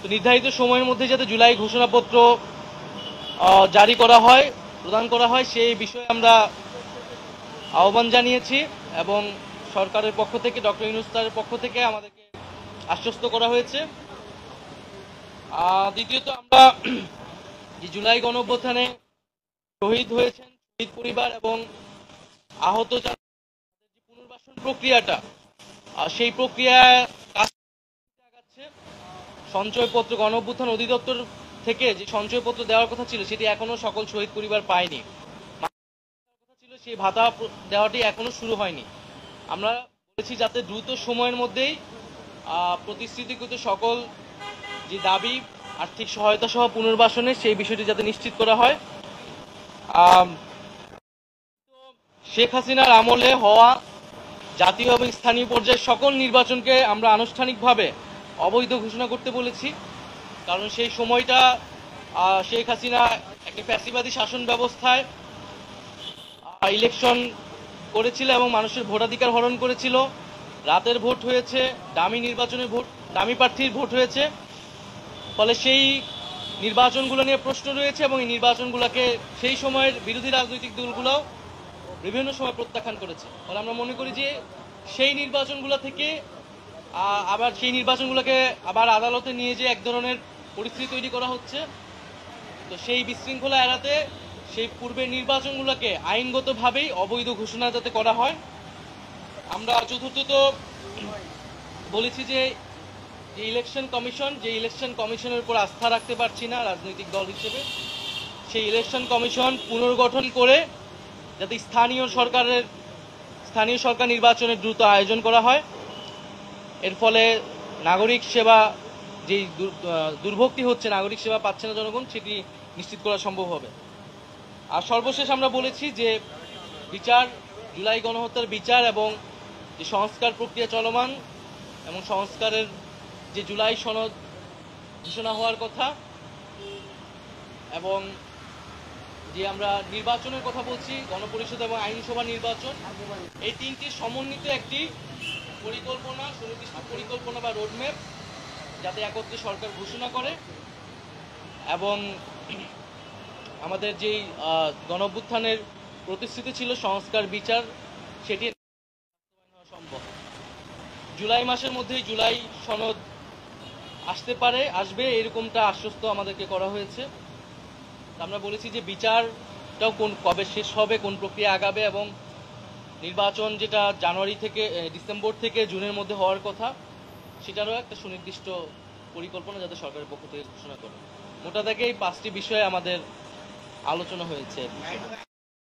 তো নির্ধারিত সময়ের মধ্যে যাতে জুলাই ঘোষণাপত্র জারি করা হয়, প্রদান করা হয়, সেই বিষয়ে আমরা আহ্বান জানিয়েছি এবং সরকারের পক্ষ থেকে, ডক্টর ইউনূস স্যারের পক্ষ থেকে আমাদেরকে আশ্বস্ত করা হয়েছে। দ্বিতীয়ত, আমরা যে জুলাই গণঅভ্যুত্থানে শহীদ হয়েছেন, শহীদ পরিবার এবং আহত যাদের যে পুনর্বাসন প্রক্রিয়াটা, সেই প্রক্রিয়া সঞ্চয়পত্র গণঅভ্যুত্থান অধিদপ্তর থেকে যে সঞ্চয়পত্র দেওয়ার কথা ছিল সেটি এখনো সকল শহীদ পরিবার পায়নি। কথা ছিল সেই ভাতা দেওয়াটি এখনো শুরু হয়নি। আমরা বলেছি যাতে দ্রুত সময়ের মধ্যেই প্রতিশ্রুতিকৃত সকল যে দাবি, আর্থিক সহায়তা সহ পুনর্বাসনে, সেই বিষয়টি যাতে নিশ্চিত করা হয়। শেখ হাসিনার আমলে হওয়া জাতীয় এবং স্থানীয় পর্যায়ের সকল নির্বাচনকে আমরা আনুষ্ঠানিকভাবে অবৈধ ঘোষণা করতে বলেছি। কারণ সেই সময়টা শেখ হাসিনা একটি ফ্যাসিবাদী শাসন ব্যবস্থায় ইলেকশন করেছিল এবং মানুষের ভোটাধিকার হরণ করেছিল। রাতের ভোট হয়েছে, ডামি নির্বাচনের ভোট, ডামি প্রার্থীর ভোট হয়েছে। ফলে সেই নির্বাচনগুলো নিয়ে প্রশ্ন রয়েছে এবং এই নির্বাচনগুলোকে সেই সময়ের বিরোধী রাজনৈতিক দলগুলোও বিভিন্ন সময় প্রত্যাখ্যান করেছে। ফলে আমরা মনে করি যে সেই নির্বাচনগুলো থেকে আবার সেই নির্বাচনগুলোকে আবার আদালতে নিয়ে যে এক ধরনের পরিস্থিতি তৈরি করা হচ্ছে। তো সেই বিশৃঙ্খলা এড়াতে সেই পূর্বের নির্বাচনগুলোকে আইনগতভাবেই অবৈধ ঘোষণা যাতে করা হয়। আমরা চতুর্থত বলেছি যে ইলেকশন কমিশনের উপর আস্থা রাখতে পারছি না রাজনৈতিক দল হিসেবে। সেই ইলেকশন কমিশন পুনর্গঠন করে যাতে স্থানীয় সরকার নির্বাচনের দ্রুত আয়োজন করা হয়। এর ফলে নাগরিক সেবা যে দুর্ভোগটি হচ্ছে, নাগরিক সেবা পাচ্ছে না জনগণ, সেটি নিশ্চিত করা সম্ভব হবে। আর সর্বশেষ আমরা বলেছি যে জুলাই গণহত্যার বিচার এবং যে সংস্কার প্রক্রিয়া চলমান এবং সংস্কারের যে জুলাই সনদ ঘোষণা হওয়ার কথা এবং যে আমরা নির্বাচনের কথা বলছি, গণপরিষদ এবং আইনসভা নির্বাচন, এই তিনটি সমন্বিত একটি পরিকল্পনা, সুনির্দিষ্ট পরিকল্পনা বা রোডম্যাপ যাতে একত্রে সরকার ঘোষণা করে এবং আমাদের যেই গণঅভ্যুত্থানের প্রতিশ্রুতি ছিল সংস্কার বিচার, সেটি হওয়া সম্ভব। জুলাই মাসের মধ্যেই জুলাই সনদ আসবে এরকমটা আশ্বস্ত আমাদেরকে করা হয়েছে। আমরা বলেছি যে বিচারটাও কবে শেষ হবে, কোন প্রক্রিয়া আগাবে এবং নির্বাচন যেটা জানুয়ারি থেকে ডিসেম্বর থেকে জুনের মধ্যে হওয়ার কথা, সেটারও একটা সুনির্দিষ্ট পরিকল্পনা যাতে সরকারের পক্ষ থেকে ঘোষণা করে। মোটা দাগে এই 5টি বিষয়ে আমাদের আলোচনা হয়েছে।